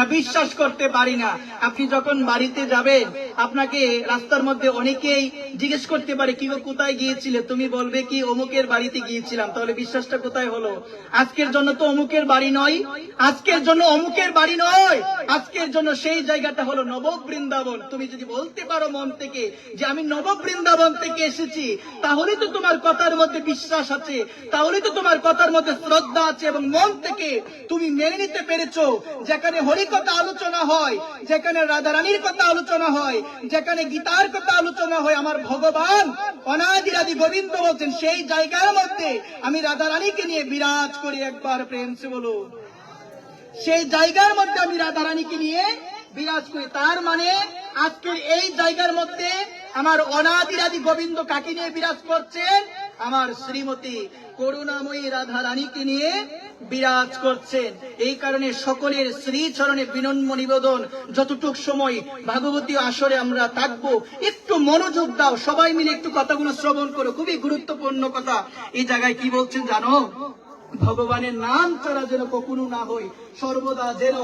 না বিশ্বাস করতে পারি না। আপনি যখন বাড়িতে যাবেন, আপনাকে রাস্তার মধ্যে অনেকেই জিজ্ঞেস করতে পারে, কি গো কোথায় গিয়েছিলে? তুমি বলবে কি অমুকের বাড়িতে গিয়েছিলাম। তাহলে বিশ্বাসটা কোথায় হলো? আজকের জন্য তো অমুকের বাড়ি নয়, আজকের জন্য অমুকের বাড়ি নয়, আজকের জন্য সেই জায়গাটা হলো নববৃন্দাবন। তুমি যদি বলতে পারো মন থেকে যে আমি নববৃন্দাবন থেকে এসেছি, তাহলে তো তোমার কথার মধ্যে বিশ্বাস আছে, তাহলে তো তোমার কথার মধ্যে শ্রদ্ধা আছে, এবং মন থেকে তুমি মেনে নিতে পেরেছো যেখানে হরি কথা আলোচনা হয়, যেখানে রাধারানীর কথা আলোচনা হয়, যেখানে গীতার কথা আলোচনা হয়, আমার ভগবান অনাদিরাদি গোবিন্দ বলছেন, সেই জায়গার মধ্যে আমি রাধারানীকে নিয়ে বিরাজ করি। একবার প্রেম সে বলো, সেই জায়গার মধ্যে আমি রাধারানীকে নিয়ে বিরাজ করি। তার মানে আজকের এই জায়গার মধ্যে আমার অনাদিরাদি গোবিন্দ কাকে নিয়ে বিরাজ করছেন? আমার শ্রীমতী করুণাময়ী রাধারানীকে নিয়ে বিরাজ করছেন। এই কারণে সকলের শ্রীচরণে বিনম্র নিবেদন, যতটুক সময় ভাগবতী আসরে আমরা থাকবো, একটু মনোযোগ দাও, সবাই মিলে একটু কথাগুলো শ্রবণ করো, খুবই গুরুত্বপূর্ণ কথা। এই জায়গায় কি বলছেন জানো? ভগবানের নাম ছাড়া যেন কখনো না হই, সর্বদা যেন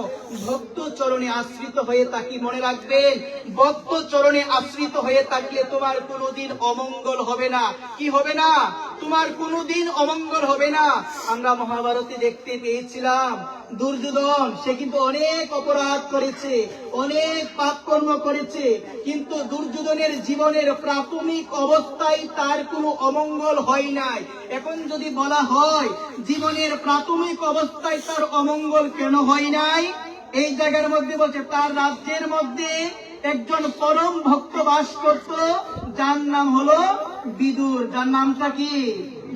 ভক্ত চরণে আশ্রিত হয়ে থাকি। মনে রাখবেন, ভক্ত চরণে আশ্রিত হয়ে থাকলে তোমার কোনোদিন অমঙ্গল হবে না। কি হবে না? তোমার কোনোদিন অমঙ্গল হবে না। আমরা মহাভারতে দেখতে পেয়েছিলাম, দুর্যোধন সে কিন্তু অনেক অপরাধ করেছে, অনেক পাপ কর্ম করেছে, কিন্তু দুর্যোধনের জীবনের প্রাথমিক অবস্থায় তার কোনো অমঙ্গল হয় নাই। এখন যদি বলা হয় জীবনের প্রাথমিক অবস্থায় তার অমঙ্গল কেন হয় নাই, এই জায়গার মধ্যে বলছে তার রাজ্যের মধ্যে একজন পরম ভক্ত বাস করত, যার নাম হলো বিদুর। যার নামটা কি?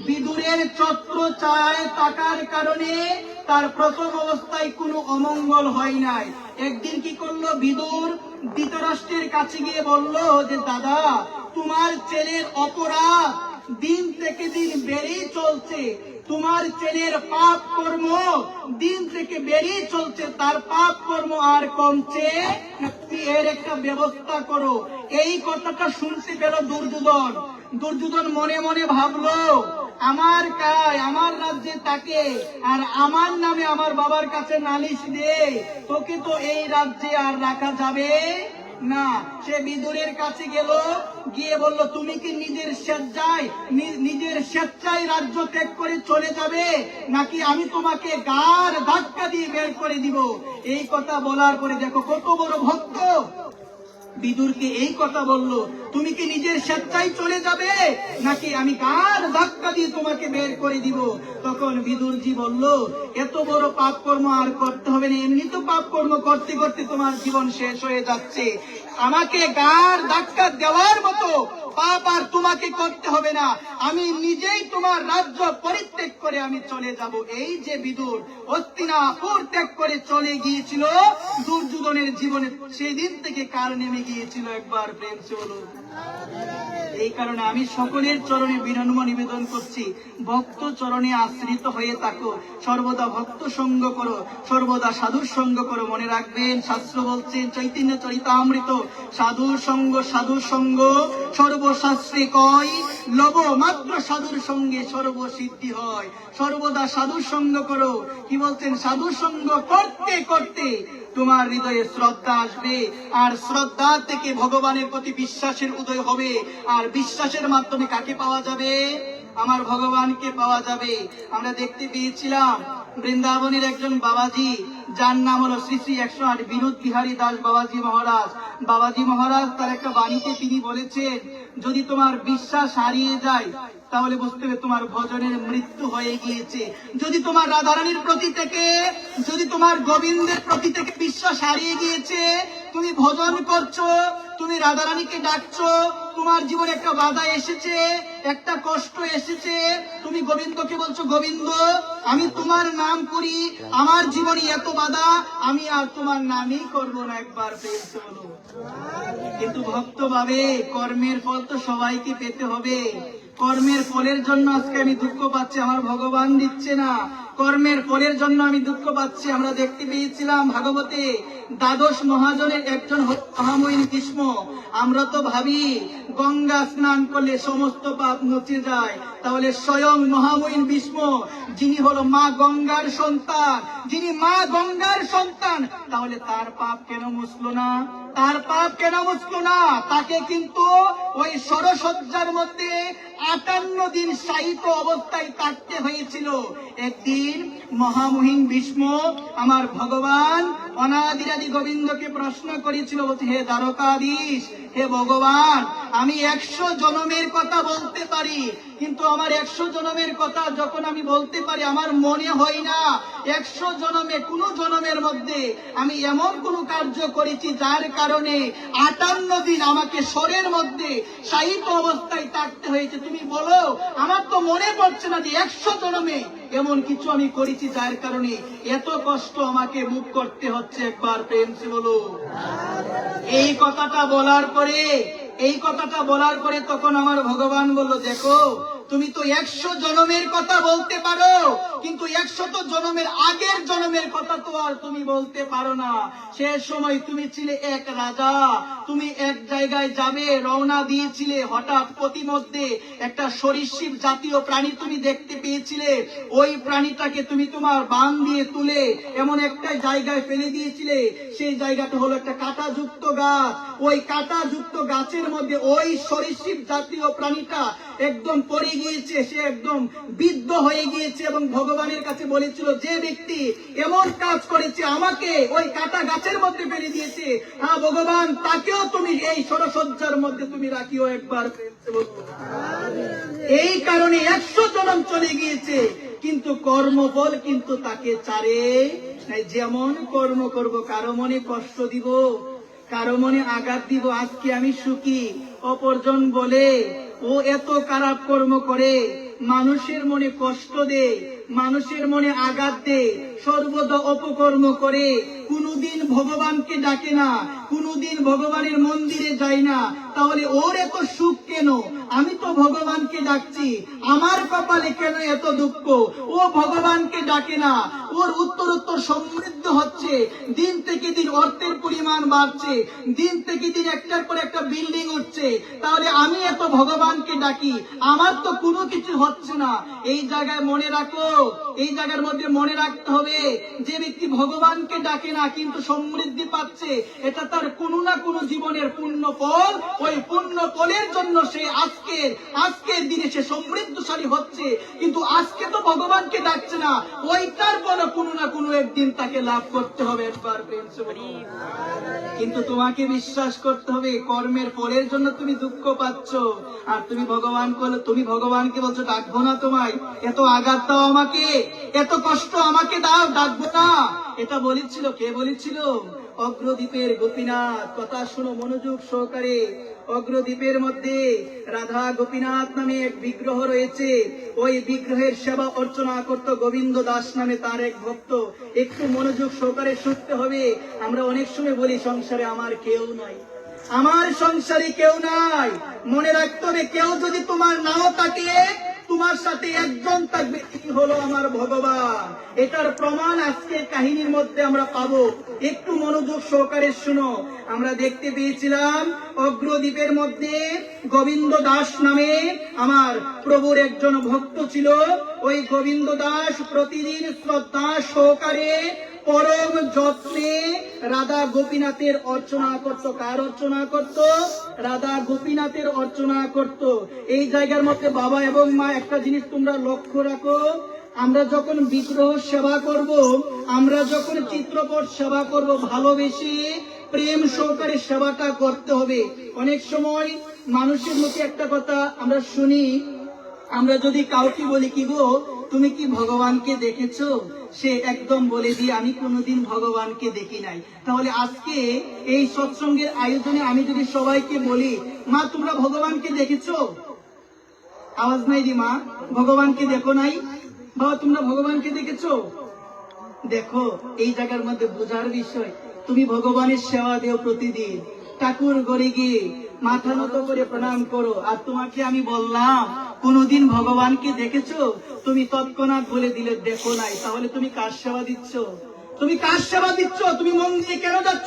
বিদুরের ছত্র ছায়ায় থাকার কারণে তার প্রথম অবস্থায় কোনো অমঙ্গল হয় নাই। একদিন কি করলো বিদুর? ধৃতরাষ্ট্রের কাছে গিয়ে বলল যে দাদা, তোমার ছেলের অপরাধ দিন থেকে দিন বেড়েই চলছে, তোমার ছেলের পাপ কর্ম দিন থেকে বেড়েই চলছে, তার পাপ কর্ম আর কমছে, তুমি এর একটা ব্যবস্থা করো। এই কথাটা শুনতে পেল দুর্যোধন। দুর্যোধন মনে মনে ভাবলো, আমার আমার রাজ্যে তাকে আর আমার নামে আমার বাবার কাছে নালিশ দে, তোকে তো এই রাজ্যে আর রাখা যাবে না। সে বিদুরের কাছে গেল, গিয়ে বলল, তুমি কি নিজের স্বেচ্ছায় রাজ্য ত্যাগ করে চলে যাবে, নাকি আমি তোমাকে গার ধাক্কা দিয়ে বের করে দিব? এই কথা বলার পরে দেখো কত বড় ভক্ত, বিদুরকে এই কথা বলল, তুমি কি নিজের স্বেচ্ছায় চলে যাবে, নাকি আমি গার ধাক্কা দিয়ে তোমাকে বের করে দিব? তখন বিদুরজি বলল, এত বড় পাপ কর্ম আর করতে হবে না, এমনি তো পাপ কর্ম করতে করতে তোমার জীবন শেষ হয়ে যাচ্ছে, আমাকে গার ধাক্কা দেওয়ার মতো পাপ আর তোমাকে করতে হবে না, আমি নিজেই তোমার রাজ্য পরিত্যাগ করে আমি চলে যাব। এই যে বিদুর হস্তিনাপুর ত্যাগ করে চলে গিয়েছিল দুর্যোধনের জীবনে, সেই দিন থেকে কার নেমে গিয়েছিল? একবার প্রেম চলো। এই কারণে আমি সকলের চরণে বিনম্র নিবেদন করছি, ভক্ত চরণে আশ্রিত হয়ে থাকো, সর্বদা ভক্ত সঙ্গ করো, সর্বদা সাধুর সঙ্গ করো। মনে রাখবেন, শাস্ত্র বলছেন চৈতন্য চরিতামৃত, সাধুর সঙ্গ সর্বশাস্ত্রে কয়, লব মাত্র সাধুর সঙ্গে সর্বসিদ্ধি হয়। সর্বদা সাধুর সঙ্গ করো। কি বলছেন? সাধুর সঙ্গ করতে করতে তোমার হৃদয়ে শ্রদ্ধা আসবে, আর শ্রদ্ধা থেকে ভগবানের প্রতি বিশ্বাসের উদয় হবে, আর বিশ্বাসের মাধ্যমে কাকে পাওয়া যাবে? আমার ভগবানকে পাওয়া যাবে। আমরা দেখতে পেয়েছিলাম বৃন্দাবনের একজন বাবাজি, যার নাম হলো শ্রী শ্রী 108 বিনোদ বিহারী দাস বাবাজি মহারাজ। বাবাজি মহারাজ তার একটা বাণীতে তিনি বলেছেন, যদি তোমার বিশ্বাস হারিয়ে যায় তাহলে বুঝতে হবে তোমার ভজনের মৃত্যু হয়ে গিয়েছে। যদি তোমার রাধারানীর প্রতি থেকে, যদি তোমার গোবিন্দের প্রতি থেকে বিশ্বাস হারিয়ে গিয়েছে, তুমি ভজন করছো, তুমি রাধারানীকে ডাকছো, তোমার জীবনে একটা বাধা এসেছে, একটা কষ্ট এসেছে, তুমি গোবিন্দকে বলছো, গোবিন্দ আমি তোমার নাম করি, আমার জীবনে এত বাধা, আমি আর তোমার নামই করবো না। একবার পেয়েছে বলো। কিন্তু ভক্ত ভাবে কর্মের ফল তো সবাইকে পেতে হবে, কর্মের ফলের জন্য আজকে আমি দুঃখ পাচ্ছি, আমার ভগবান দিচ্ছে না, কর্মের ফলের জন্য আমি দুঃখ পাচ্ছি। আমরা দেখতে পেয়েছিলাম ভাগবতে দ্বাদশ মহাজনের একজন মহামহিম ভীষ্ম। আমরা তো ভাবি গঙ্গা স্নান করলে সমস্ত পাপ মুছে যায়, তাহলে স্বয়ং মহামহিম ভীষ্ম, যিনি হলো মা গঙ্গার সন্তান, যিনি মা গঙ্গার সন্তান, তাহলে তার পাপ কেন মুছলো না? তার পাপ কেন মুছলো না? তাকে কিন্তু ওই সরসজ্জার মধ্যে 58 দিন শায়িত অবস্থায় থাকতে হয়েছিল। একদিন মহামহিম ভীষ্ম আমার ভগবান অনাদিরাদি গোবিন্দকে প্রশ্ন করেছিল, বলছে, হে দ্বারকাধীশ, হে ভগবান, আমি 100 জনমের কথা বলতে পারি, কিন্তু আমার 100 জনমের কথা যখন আমি বলতে পারি, আমার মনে হয় না 100 জনমে কোন জনমের মধ্যে আমি এমন কোন কার্য করেছি যার কারণে 58 দিন আমাকে স্বরের মধ্যে শায়িত অবস্থায় থাকতে হয়েছে। তুমি বলো, আমার তো মনে পড়ছে না যে 100 জনমে এমন কিছু আমি করেছি যার কারণে এত কষ্ট আমাকে মুখ করতে হচ্ছে। একবার প্রেম সে বলো। এই কথাটা বলার পরে তখন আমার ভগবান বলল, দেখো, তুমি তো 100 জনমের কথা বলতে পারো, কিন্তু 100 জনমের আগের জনমের কথা তো আর তুমি বলতে পারো না। সে সময় তুমি ছিলে এক রাজা, তুমি এক জায়গায় যাবে, রওনা দিয়েছিলে, হঠাৎ প্রতিমধ্যে একটা সরীসৃপ জাতীয় প্রাণী তুমি দেখতে পেয়েছিলে। ওই প্রাণীটাকে তুমি তোমার বান দিয়ে তুলে এমন একটা জায়গায় ফেলে দিয়েছিলে, সেই জায়গাটা হলো একটা কাঁটাযুক্ত গাছ। ওই কাঁটাযুক্ত গাছের মধ্যে ওই সরীসৃপ জাতীয় প্রাণীটা একদম পড়ে গিয়েছে, সে একদম বিদ্ধ হয়ে গিয়েছে এবং ভগবানের কাছে বলেছিল, যে ব্যক্তি এমন কাজ করেছে, আমাকে ওই কাঁটা গাছের মধ্যে ফেলে দিয়েছে, হ্যাঁ ভগবান, তাকেও তুমি এই সরসজ্জার মধ্যে তুমি রাখিও। একবার এই কারণে 100 জনম চলে গিয়েছে, কিন্তু কর্মফল কিন্তু তাকে ছাড়ে নাই। যেমন কর্ম করব, কারো মনে কষ্ট দিব, কারো মনে আঘাত দিব, আজকে আমি সুখী, অপরজন বলে ও এত খারাপ কর্ম করে, মানুষের মনে কষ্ট দে, মানুষের মনে আঘাত দে, সর্বদা অপকর্ম করে, কোনদিন ভগবানকে ডাকে না, কোনদিন ভগবানের মন্দিরে যায় না, তাহলে ওর এত সুখ কেন? আমি তো ভগবানকে ডাকছি, আমার কপালে কেন এত দুঃখ? ও ভগবানকে ডাকে না, ওর উত্তরোত্তর সমৃদ্ধ হচ্ছে, দিন থেকে দিন অর্থের পরিমাণ বাড়ছে, দিন থেকে দিন একটার পর একটা বিল্ডিং উঠছে, তাহলে আমি এত ভগবানকে ডাকি, আমার তো কোনো কিছু হচ্ছে না। এই জায়গায় মনে রাখো, এই জায়গার মধ্যে মনে রাখতে হবে, যে ব্যক্তি ভগবানকে ডাকে না কিন্তু সমৃদ্ধি পাচ্ছে, এটা তার কোনো না কোনো জীবনের পুণ্য ফল। ওই পুণ্য ফলের জন্য সে আজকের দিনে সে সমৃদ্ধশালী হচ্ছে, কিন্তু আজকে তো ভগবানকে ডাকছে না, ওইটার পরে কোনো না কোনো একদিন তাকে লাভ করতে হবে। একবার প্রেম সে বলি। কিন্তু তোমাকে বিশ্বাস করতে হবে, কর্মের ফলের জন্য তুমি দুঃখ পাচ্ছ, আর তুমি ভগবানকে বলছো ডাকবো না তোমায়, এত আঘাত দাও আমাকে, এত কষ্ট আমাকে দাও, ডাকবো না। এটা বলেছিল, কে বলেছিল? অগ্রদ্বীপের গোপীনাথ। কথা শুনো মনোযোগ সহকারে। অগ্রদ্বীপের মধ্যে রাধা গোপীনাথ নামে এক বিগ্রহ রয়েছে, ওই বিগ্রহের সেবা অর্চনা করত গোবিন্দ দাস নামে তার এক ভক্ত। একটু মনোযোগ সহকারে শুনতে হবে। আমরা অনেক সময় বলি, সংসারে আমার কেউ নাই, আমার সংসারে কেউ নাই। মনে রাখতে হবে, কেউ যদি তোমার নাও থাকে, তোমার সাথে একজন থাকবে, তিনি হলো আমার ভগবান। এটার প্রমাণ আজকের কাহিনীর মধ্যে আমরা পাবো। একটু মনোযোগ সহকারে শুনো। আমরা দেখতে পেয়েছিলাম অগ্রদ্বীপের মধ্যে গোবিন্দ দাস নামে আমার প্রভুর একজন ভক্ত ছিল। ওই গোবিন্দ দাস প্রতিদিন শ্রদ্ধা সহকারে পরম যত্নে রাধা গোপীনাথের অর্চনা করত। কার অর্চনা করত? রাধা গোপীনাথের অর্চনা করত। এই জায়গার মধ্যে বাবা এবং মা, একটা জিনিস তোমরা লক্ষ্য রাখো, আমরা যখন বিগ্রহ সেবা করব, আমরা যখন চিত্রপট সেবা করব, ভালোবেসে প্রেম সহকারে সেবাটা করতে হবে। অনেক সময় মানুষের মুখে একটা কথা আমরা শুনি, আমরা যদি কাউকে বলি, কি গো তুমি কি ভগবানকে দেখেছো? সে একদম বলে দিয়ে, আমি কোনোদিন ভগবানকে দেখি নাই। তাহলে আজকে এই সৎসঙ্গের আয়োজনে আমি যদি সবাইকে বলি, মা তোমরা ভগবানকে দেখেছো? আওয়াজ নাই দি মা, ভগবানকে দেখো নাই? বাবা তোমরা ভগবানকে দেখেছো? দেখো, এই জায়গার মধ্যে বোঝার বিষয়, তুমি ভগবানের সেবা দেও প্রতিদিন, ঠাকুর ঘরে গিয়ে মাথা নত করে প্রণাম করো, আর তোমাকে আমি বললাম কোনদিন ভগবানকে দেখেছো? তুমি তৎক্ষণাৎ বলে দিলে দেখো নাই। তাহলে তুমি কার সেবা দিচ্ছ? তুমি কার সেবা দিচ্ছ? তুমি মন্দিরে কেন যাচ্ছ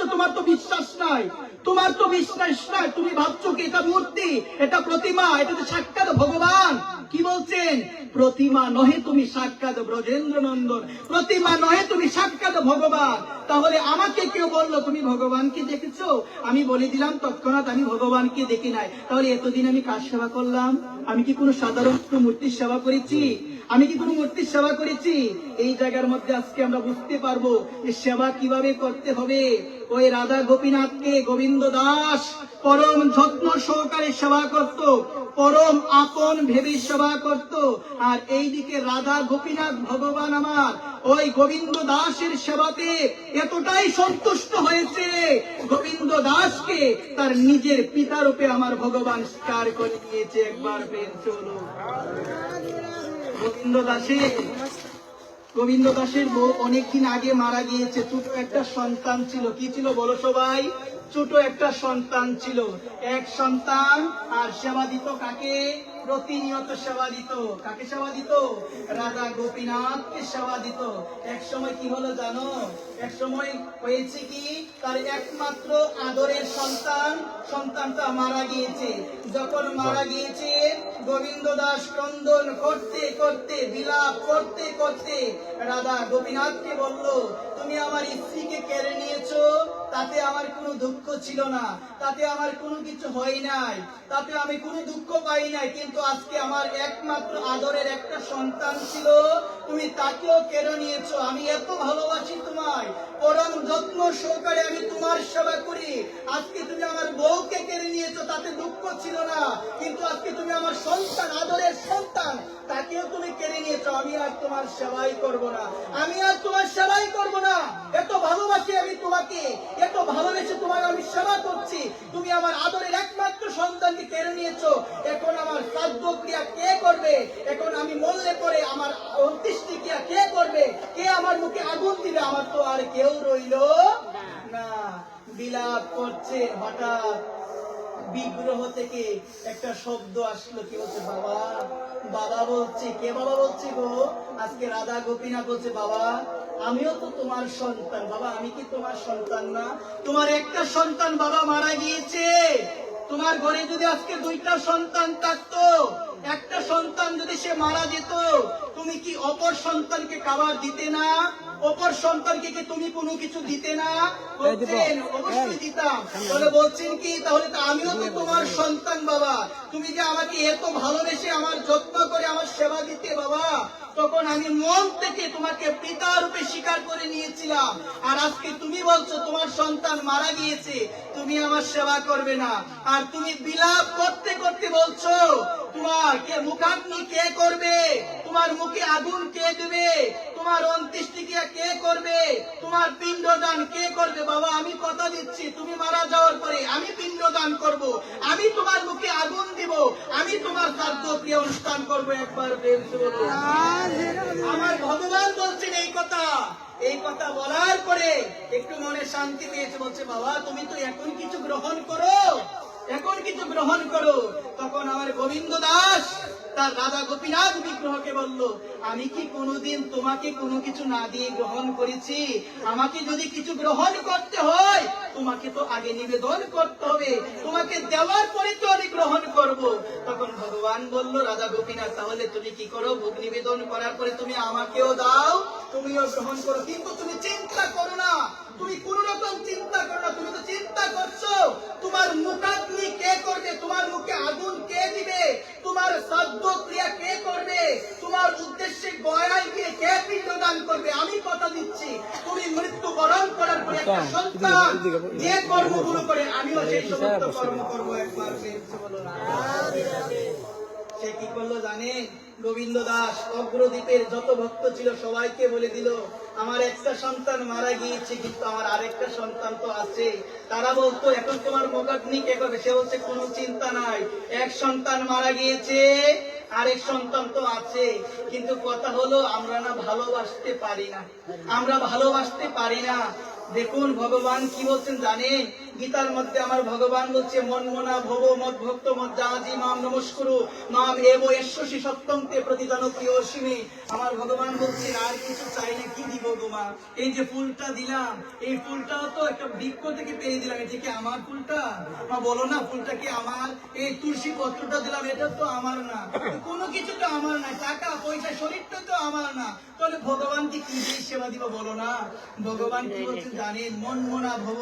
বিশ্বাস না, তুমি ভাবছো কি এটা মূর্তি, এটা প্রতিমা, এটা তো সাক্ষাৎ ভগবান। কি বলছেন? প্রতিমা নহে তুমি সাক্ষাৎ ব্রজেন্দ্র নন্দন, প্রতিমা নহে তুমি সাক্ষাৎ ভগবান। তাহলে আমাকে কেউ বললো তুমি ভগবানকে দেখেছো, আমি বলে দিলাম তৎক্ষণাৎ আমি ভগবানকে দেখি নাই। তাহলে এতদিন আমি কার সেবা করলাম? আমি কি কোনো সাধারণ মূর্তির সেবা করেছি? আমি কি কোনো মূর্তির সেবা করেছি? এই জায়গার মধ্যে আজকে আমরা বুঝতে পারবো যে সেবা কিভাবে করতে হবে। ওই রাধা গোপীনাথকে গোবিন্দ দাস পরম যত্ন সহকারে সেবা করত, পরম আপন ভেবে সেবা করত। আর এইদিকে রাধা গোপীনাথ ভগবান আমার ওই গোবিন্দ দাসের সেবাতে এতটাই সন্তুষ্ট হয়েছে, গোবিন্দ দাসকে তার নিজের পিতা রূপে আমার ভগবান স্বীকার করে নিয়েছে। একবার পেন চলো। গোবিন্দ দাসের বউ অনেকদিন আগে মারা গিয়েছে। ছোট একটা সন্তান ছিল। কি ছিল বলো সবাই? ছোট একটা সন্তান ছিল। এক সন্তান। আর সেবা দিত কাকে? প্রতিনিয়ত সেবা দিত। কাকে সেবা দিত? রাধা গোপীনাথকে সেবা দিত। এক সময় কি হলো জানো? এক সময় হয়েছে কি, তার একমাত্র আদরের সন্তানটা মারা গিয়েছে। যখন মারা গিয়েছে, গোবিন্দ দাস ক্রন্দন করতে করতে, বিলাপ করতে করতে রাধা গোপীনাথকে বলল, তুমি আমার স্ত্রীকে কেড়ে নিয়েছো, তাতে আমার কোনো দুঃখ ছিল না, তাতে আমার কোনো কিছু হয় নাই, তাতে আমি কোনো দুঃখ পাই নাই, কিন্তু আজকে আমার একমাত্র আদরের একটা সন্তান ছিল, তুমি তাকেও কেড়ে নিয়েছো। আমি এত ভালোবাসি তোমায়, পরম যত্ন সহকারে আমি তোমার সেবা করি। আজকে তুমি আমার বউকে কেড়ে নিয়েছো, তাতে দুঃখ ছিল না, কিন্তু আজকে তুমি আমার সন্তান, আদরের সন্তান, তাকেও তুমি কেড়ে নিয়েছো। আমি আর তোমার সেবাই করব না, আমি আর তোমার সেবাই করব না। এত ভালোবাসি আমি তোমাকে, এত ভালোবেসে তোমাকে আমি সেবা করছি, তুমি আমার আদরের একমাত্র সন্তানকে কেড়ে নিয়েছো। এখন আমার শ্রাদ্ধ ক্রিয়া কে করবে? এখন আমি মরলে পরে আমার অন্ত্যেষ্টি ক্রিয়া কে করবে? কে আমার মুখে আগুন দিবে? আমার তো আর কেউ রইল না। বিলাপ করছে। হঠাৎ বিগ্রহ থেকে একটা শব্দ আসলো। কি বলছে? বাবা। বাবা বলছে। কে বাবা বলছে গো? আজকে রাধা গোপীনাথ বলছে, বাবা আমিও তো তোমার সন্তান। বাবা আমি কি তোমার সন্তান না? তোমার একটা সন্তান বাবা মারা গিয়েছে। তোমার ঘরে যদি আজকে দুইটা সন্তান থাকতো, একটা সন্তান যদি সে মারা যেত, তুমি কি অপর সন্তানকে খাবার দিতে না? অপর সন্তানকে কি তুমি কোনো কিছু দিতে না? বলছেন অবশ্যই দিতাম। বলে বলছেন কি, তাহলে তো আমিও তো তোমার সন্তান বাবা। তুমি যে আমাকে এত ভালোবেসে আমার যত্ন করে আমার সেবা দিতে বাবা, তখন আমি মন থেকে তোমাকে পিতা রূপে স্বীকার করে নিয়েছিলাম। আর আজকে তুমি বলছো তোমার সন্তান মারা গিয়েছে, তুমি আমার সেবা করবে না। আর তুমি বিলাপ করতে করতে বলছো তোমার কে মুখাগ্নি কে করবে, তোমার মুখে আগুন কে দেবে, তোমার অন্ত্যেষ্টিক্রিয়া কে করবে, তোমার পিণ্ডদান কে করবে? বাবা আমি কথা দিচ্ছি, তুমি মারা যাওয়ার পরে আমি পিণ্ডদান করব, আমি তোমার মুখে আগুন দিব, আমি তোমার শ্রাদ্ধ ক্রিয়া অনুষ্ঠান করবো। একবার বলতে বলো। আমার ভগবান বলছেন এই কথা। এই কথা বলার পরে একটু মনে শান্তি পেয়েছে। বলছে বাবা তুমি তো এখন কিছু গ্রহণ করো, এখন কিছু গ্রহণ করো। তখন আমার গোবিন্দ দাস তার রাধা গোপীনাথ বিগ্রহকে বলল, আমি কি কোনোদিন তোমাকে কোনো কিছু না দিয়ে গ্রহণ করেছি? আমাকে যদি কিছু গ্রহণ করতে হয় তোমাকে তো আগে নিবেদন করতে হবে, তোমাকে দেওয়ার পরে তো আমি গ্রহণ করব। তখন ভগবান বলল, রাধা গোপীনাথ তাহলে তুমি কি করো, ভোগ নিবেদন করার পরে তুমি আমাকেও দাও, তুমিও গ্রহণ করো, কিন্তু তুমি চিন্তা করো না, তুমি কোন রকম চিন্তা করো না। তুমি তো চিন্তা করছো তোমার মুখাগ্নি কে করবে, তোমার মুখে আগুন কে দিবে, তোমার শ্রাদ্ধ ক্রিয়া কে করবে, তোমার উদ্দেশ্যে গয়ায় গিয়ে কে পিণ্ডদান করবে। আমি কথা দিচ্ছি তুমি মৃত্যু বরণ করার পরে একটা সন্তান যে কর্মগুলো করে আমিও সেই সমস্ত কর্ম করবো। একবার বলো না। সে কি করলো জানেন? গোবিন্দ দাস অগ্রদ্বীপের যত ভক্ত ছিল সবাইকে বলে দিল, আমার একটা সন্তান মারা গিয়েছে, কিন্তু আমার আরেকটা সন্তান তো আছে। তারা বলতো এখন তোমার মুখাগ্নি কে করবে? সে বলছে কোনো চিন্তা নাই, এক সন্তান মারা গিয়েছে, আরেক সন্তান তো আছে, কিন্তু কথা হলো আমরা না ভালোবাসতে পারি না, আমরা ভালোবাসতে পারি না। দেখুন ভগবান কি বলছেন জানেন? গীতার মধ্যে আমার ভগবান বলছে মন মনা ভব মদ ভক্ত মদ জাজি মাম নমস্কুরু মাম এব এশ্বসি সত্যন্তে প্রতিদান প্রিয়সীমে। আমার ভগবান বলছে আর কিছু চাই না, কি দিব গো মা? এই যে ফুলটা দিলাম, এই ফুলটাও তো একটা বৃক্ষ থেকে পেয়ে দিলাম, এটা কি আমার ফুলটা? মা বলো না ফুলটা কি আমার? এই তুলসী পত্রটা দিলাম, এটা তো আমার না, কোনো কিছু তো আমার না, টাকা পয়সা শরীরটা তো আমার না, তাহলে ভগবানকে কি দিয়ে সেবা দিব বলো না? ভগবান কি বলছে জানেন? মন মনা ভব,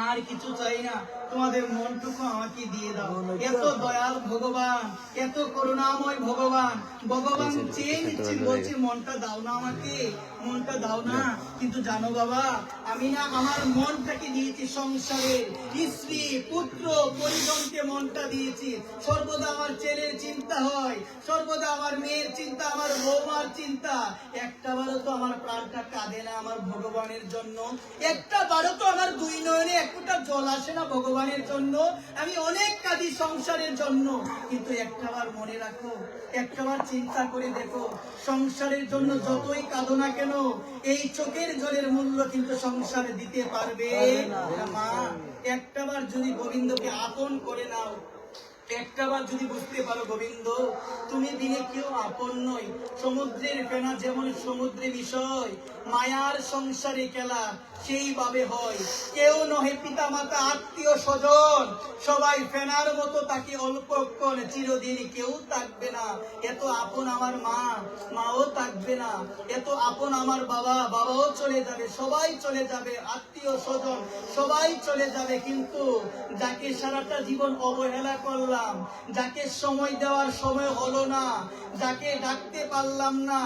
আর কিছু চাই না, তোমাদের মনটুকু আমাকে দিয়ে দাও। এত দয়াল ভগবান, এত করুণাময় ভগবান, ভগবান চেয়ে নিচ্ছেন, বলছে মনটা দাও না আমাকে, মনটা দাও না। কিন্তু জানো বাবা, আমি না আমার মনটাকে দিয়েছি সংসারের স্ত্রী পুত্র পরিজনকে মনটা দিয়েছি। সর্বদা আমার ছেলের চিন্তা হয়, সর্বদা আমার মেয়ের চিন্তা, আমার বৌমার চিন্তা। একটা বারও তো আমার প্রাণটা কাঁদে না আমার ভগবানের জন্য, একটা বারও তো আমার দুই নয়নে এক ফোঁটা জল আসে না ভগবানের জন্য। আমি অনেক কাঁদি সংসারের জন্য, কিন্তু একটাবার মনে রাখো, একটাবার চিন্তা করে দেখো, সংসারের জন্য যতই কাঁদো না কেন, এই চোখের জলের মূল্য কিন্তু সংসারে দিতে পারবে না মা। একটাবার যদি গোবিন্দকে আপন করে নাও, একটাবার যদি বুঝতে পারো গোবিন্দ তুমি বিনে কেউ আপন নই। সমুদ্রের ফেনা যেমন সমুদ্রে বিষয়, মায়ার সংসারে খেলা সেইভাবে হয়। কেউ নহে পিতা মাতা আত্মীয় স্বজন, সবাই ফেনার মতো তাকে অল্পক্ষণ, চিরদিন কেউ থাকবে না। এত আপন আমার মা, মাও থাকবে না। এত আপন আমার বাবা, বাবাও চলে যাবে, সবাই চলে যাবে, আত্মীয় স্বজন সবাই চলে যাবে। কিন্তু যাকে সারাটা জীবন অবহেলা করলাম, যাকে সময় দেওয়ার সময় হলো না, যাকে ডাকতে পারলাম না,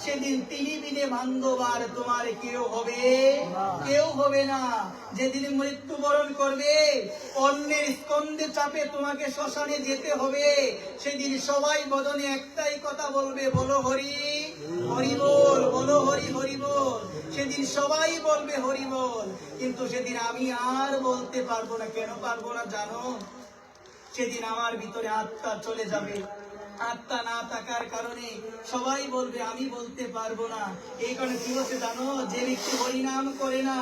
সেদিন তিনি বিনে বান্ধবার তোমার কেউ হবে, কেউ হবে না। যেদিন মৃত্যুবরণ করবে, অন্যের স্কন্ধে চাপে তোমাকে শ্মশানে যেতে হবে, সেদিন সবাই বদনে একটাই কথা বলবে, বলো হরি হরি বল, বলো হরি হরি বল। সেদিন সবাই বলবে হরি বল, কিন্তু সেদিন আমি আর বলতে পারবো না। কেন পারবো না জানো? সেদিন আমার ভিতরে আত্মা চলে যাবে। আত্মা না থাকার কারণে সবাই বলবে, আমি বলতে পারবো না। এই কারণে কি হচ্ছে জানো? যে ব্যক্তি হরিনাম করে না,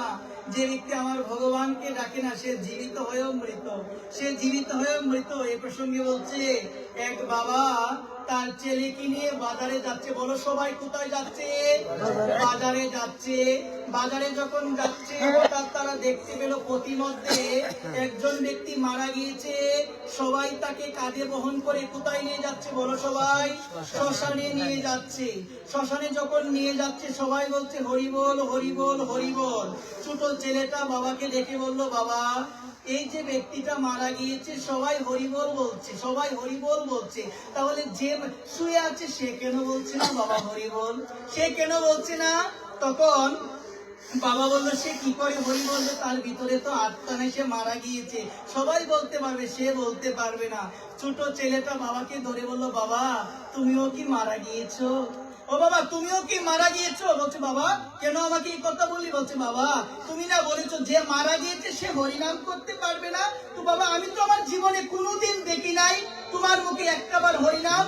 যে ব্যক্তি আমার ভগবানকে ডাকে না, সে জীবিত হয়েও মৃত, সে জীবিত হয়েও মৃত। এই প্রসঙ্গে বলছে এক বাবা তার ছেলেকে নিয়ে বাজারে যাচ্ছে। বলো সবাই কোথায় যাচ্ছে? বাজারে যাচ্ছে। বাজারে যখন যাচ্ছে, হঠাৎ তারা দেখতে পেল পথিমধ্যে একজন ব্যক্তি মারা গিয়েছে। সবাই তাকে কাঁধে বহন করে কোথায় নিয়ে যাচ্ছে? বলো সবাই। শ্মশানে নিয়ে যাচ্ছে। শ্মশানে যখন নিয়ে যাচ্ছে, সবাই বলছে হরি বল হরি বল হরি বল। ছোট ছেলেটা বাবাকে ডেকে বলল, বাবা এই যে ব্যক্তিটা মারা গিয়েছে, সবাই হরিবল বলছে, সবাই হরিবল বলছে, তাহলে যে শুয়ে আছে সে কেন বলছে না বাবা হরিবল? সে কেন বলছে না? তখন বাবা বললো, সে কি করে হরি বলবে? তার ভিতরে তো আত্মা নেই, সে মারা গিয়েছে। সবাই বলতে পারবে, সে বলতে পারবে না। ছোট ছেলেটা বাবাকে ধরে বললো, বাবা তুমিও কি মারা গিয়েছো? ও বাবা তুমিও কি মারা গিয়েছো? বলছে, বাবা কেন আমাকে এই কথা বললি? বলছে, বাবা তুমি না বলেছো যে মারা গিয়েছে সে হরিনাম করতে পারবে না? তো বাবা আমি তো আমার জীবনে কোনোদিন দেখি নাই তোমার মুখে একটাবার হরিনাম।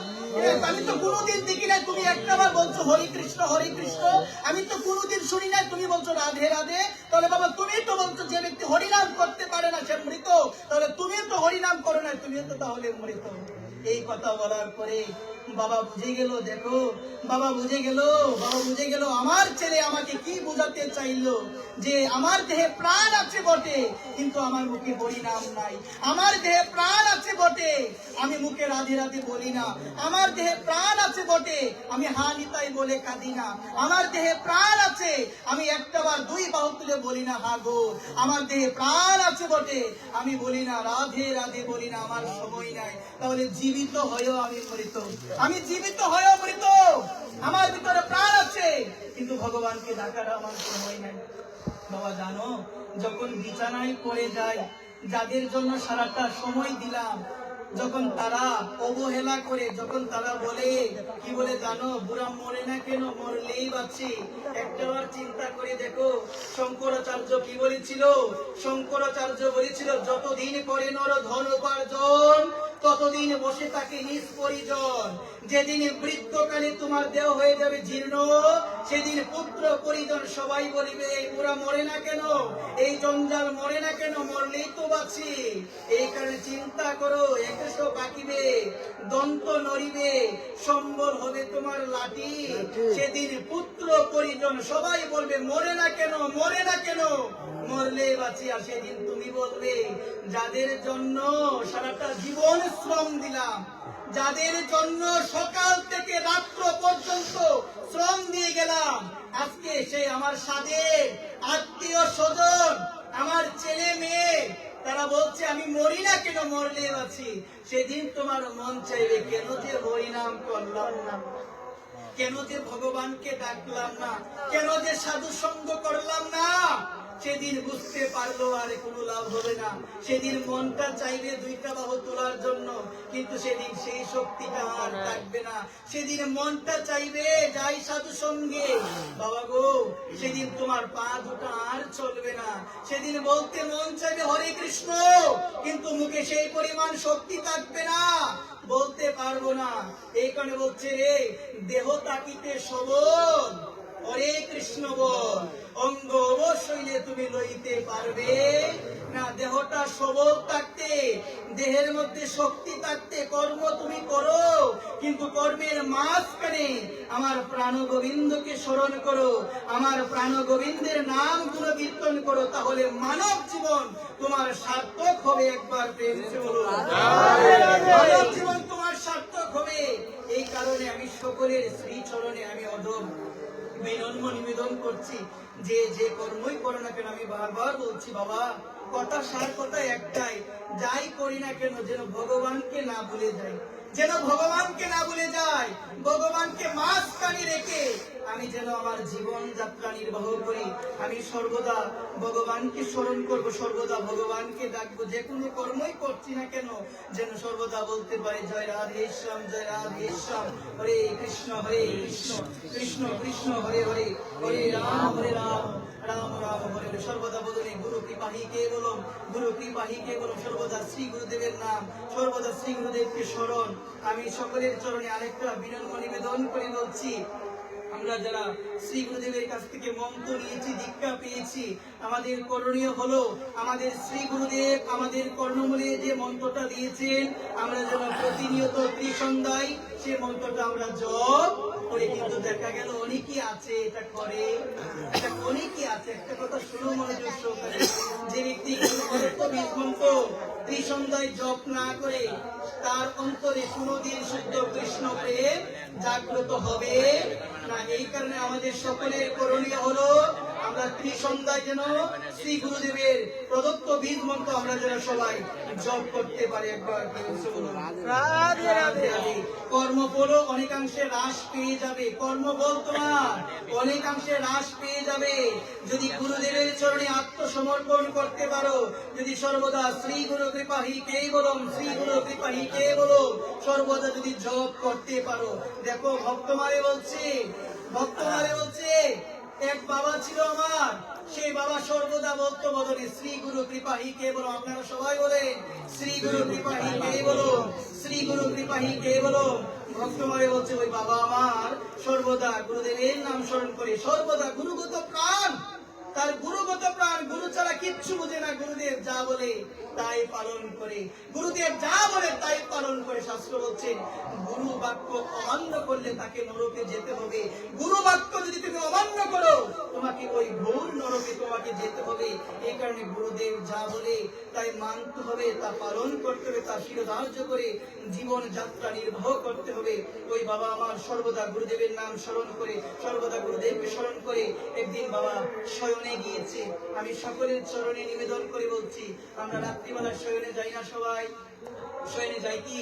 আমি তো কোনোদিন দেখি নাই তুমি একটাবার বলছো হরি কৃষ্ণ হরি কৃষ্ণ। আমি তো কোনোদিন শুনি নাই তুমি বলছো রাধে রাধে। তাহলে বাবা তুমি তো বলছো যে ব্যক্তি হরিনাম করতে পারে না সে মৃত, তাহলে তুমি তো হরিনাম করো না, তুমিও তো তাহলে মৃত। এই কথা বলার পরে বাবা বুঝে গেল। দেখো বাবা বুঝে গেল, বাবা বুঝে গেল আমার ছেলে আমাকে কি বোঝাতে চাইলো, যে আমার দেহে প্রাণ আছে বটে কিন্তু আমার মুখে হরি নাম নাই। আমার দেহে প্রাণ আছে বটে আমি মুখে রাধে রাধে বলি না। আমার দেহে প্রাণ আছে বটে আমি হা নিতাই বলে কাঁদি না। আমার দেহে প্রাণ আছে আমি একটাবার দুই বাহু তুলে বলি না হা গো। আমার দেহে প্রাণ আছে বটে আমি বলি না রাধে রাধে বলি না, আমার সময় নাই। তাহলে জীবিত হয়েও আমি মৃত, আমি জীবিত হয়েও মৃত। আমার ভিতরে প্রাণ আছে কিন্তু ভগবানকে ডাকার আমার সময় নাই। বাবা জানো যখন বিছানায় পড়ে যায়, যাদের জন্য সারাটা সময় দিলাম, যখন তারা অবহেলা করে, যখন তারা বলে কি বলে জানো, বুড়া মরে না কেন, মরলেই বাঁচে। একটাবার চিন্তা করে দেখো শঙ্করাচার্য কি বলেছিল? শঙ্করাচার্য বলেছিল, যতদিন করে নর ধন উপার্জন ততদিন বসে থাকে নিজ পরিজন। যেদিন বৃদ্ধকালে তোমার দেহ হয়ে যাবে জীর্ণ, সেদিন পুত্র পরিজন সবাই বলিবে ওরা মরে না কেন, এই জঞ্জাল মরে না কেন, মরলেই তো বাঁচি। এই কারণে চিন্তা করো, একশো বাকিবে, দন্ত নড়িবে, সম্বল হবে তোমার লাঠি। সেদিন পুত্র পরিজন সবাই বলবে মরে না কেন, মরে না কেন, মরলে বাঁচি। আর সেদিন তুমি বলবে যাদের জন্য সারাটা জীবন শ্রম দিলাম, যাদের জন্য সকাল থেকে রাত্র পর্যন্ত শ্রম দিয়ে গেলাম, আজকে সেই আমার সাথে আত্মীয় স্বজন, আমার ছেলে মেয়ে, তারা বলছে আমি মরি না কেন, মরলে বাঁচি। সেদিন তোমার মন চাইবে কেন যে হরিনাম করলাম না, কেন যে ভগবানকে ডাকলাম না, কেন যে সাধু সঙ্গ করলাম না। সেদিন বুঝতে পারলো আর কোনো লাভ হবে না। সেদিন মনটা চাইবে দুইটা বাহু তোলার জন্য, কিন্তু সেদিন সেই শক্তিটা আর থাকবে না। সেদিন মনটা চাইবে যাই সাধু সঙ্গে, বাবা গো, সেদিন তোমার পা দুটা আর চলবে না। সেদিন বলতে মন চাইবে হরে কৃষ্ণ, কিন্তু মুখে সেই পরিমাণ শক্তি থাকবে না, বলতে পারবো না। এই কারণে বলছে রে, দেহ তাকিতে সবল, হরে কৃষ্ণ বল, অঙ্গ অবশ্যই তুমি লইতে পারবে না। দেহটা সবল থাকতে, দেহের মধ্যে শক্তি থাকতে কর্ম তুমি করো, কিন্তু কর্মের মাঝখানে আমার প্রাণ গোবিন্দকে স্মরণ করো, আমার প্রাণ গোবিন্দের নাম গুলো কীর্তন করো, তাহলে মানব জীবন তোমার সার্থক হবে। একবার প্রেম সে বলো, মানব জীবন তোমার সার্থক হবে। এই কারণে আমি সকলের শ্রীচরণে আমি অধম বিনম্র নিবেদন করছি, যে যে কর্মই করো না কেন, আমি বারবার বলছি বাবা, কথা সার কথা একটাই, যাই করি না কেন যেন ভগবানকে না ভুলে যাই, যেন ভগবানকে না ভুলে যাই, ভগবানকে মাঝখানে রেখে আমি যেন আমার জীবন যাত্রা নির্বাহ করি। আমি সর্বদা ভগবানকে স্মরণ করব, সর্বদা ভগবানকে ডাকবো। যে কোনো কর্মই করছি না কেন যেন সর্বদা বলতে পারি জয় রাধে শ্যাম, জয় রাধে শ্যাম, হরে কৃষ্ণ কৃষ্ণ কৃষ্ণ হরে হরে, হরে রাম রাম রাম হরে হরে। সর্বদা বদলে গুরু কৃপাহি কে বলো, গুরু কৃপাহি কে বলো, সর্বদা শ্রী গুরুদেবের নাম, সর্বদা শ্রী গুরুদেবকে স্মরণ। আমি সকলের চরণে আরেকটা বিনম্র নিবেদন করে বলছি, আমরা যারা শ্রী গুরুদেবের কাছ থেকে মন্ত্র নিয়েছি, দীক্ষা পেয়েছি, আমাদের করণীয় হলো আমাদের শ্রী গুরুদেব আমাদের কর্ণমূলে যে মন্ত্রটা দিয়েছেন, আমরা যেন প্রতিনিয়ত ত্রিসন্ধ্যায় সে মন্ত্রটা আমরা জপ করে। কিন্তু দেখা গেল অনেকেই আছে এটা করে, এটা অনেকেই আছে, একটা কথা শুনো মনোযোগ সহকারে, যে ব্যক্তি বীজ মন্ত্র ত্রিসন্ধ্যায় জপ না করে, তার অন্তরে কোনোদিন শুদ্ধ কৃষ্ণ প্রেম জাগ্রত হবে না। এই কারণে আমাদের সকলের করণীয় হলো আমরা ত্রিসন্ধ্যায় যেন শ্রী গুরুদেবের প্রদত্ত বীজ মন্ত্র আমরা যেন সবাই জপ করতে পারি। একবার রাধে রাধে। কর্মফল অনেকাংশে হ্রাস পেয়ে যাবে, কর্মফল তোমার অনেকাংশে হ্রাস পেয়ে যাবে যদি গুরুদেবের চরণে আত্মসমর্পণ করতে পারো, যদি সর্বদা শ্রী গুরু কৃপাহি কে বলম, শ্রী গুরু কৃপাহি কে বলম সর্বদা যদি জপ করতে পারো। দেখো ভক্তমারে বলছে, এক বাবা ছিল আমার, সেই বাবা সর্বদা বলতো বদলে শ্রী গুরু কৃপাহি কে বলো। আপনারা সবাই বলেন শ্রী গুরু কৃপাহি কে বলো, শ্রী গুরু কৃপাহি কে বলো। ভক্তমারে বলছে ওই বাবা আমার সর্বদা গুরুদেবের নাম স্মরণ করে, সর্বদা গুরুগত প্রাণ, তার গুরুগত প্রাণ, গুরু ছাড়া কিচ্ছু বুঝে না। গুরুদেব যা বলে তাই পালন করে, গুরুদেব যা বলে তাই পালন করে। শাস্ত্র বলছে গুরু বাক্য অমান্য করলে তাকে নরকে যেতে হবে। গুরু বাক্য যদি তুমি অমান্য করো, তোমাকে ওই ঘোর নরকে তোমাকে যেতে হবে। এই কারণে গুরুদেব যা বলে তাই মানতে হবে, তা পালন করতে হবে, তা শিরোধার্য করে জীবন যাত্রা নির্বাহ করতে হবে। ওই বাবা আমার সর্বদা গুরুদেবের নাম স্মরণ করে, সর্বদা গুরুদেবকে স্মরণ করে একদিন বাবা শয়নে গিয়েছে। আমি সকলের চরণে নিবেদন করে বলছি, আমরা রাত্রিবেলা শয়নে যাই না, সবাই শয়নে যাই কি?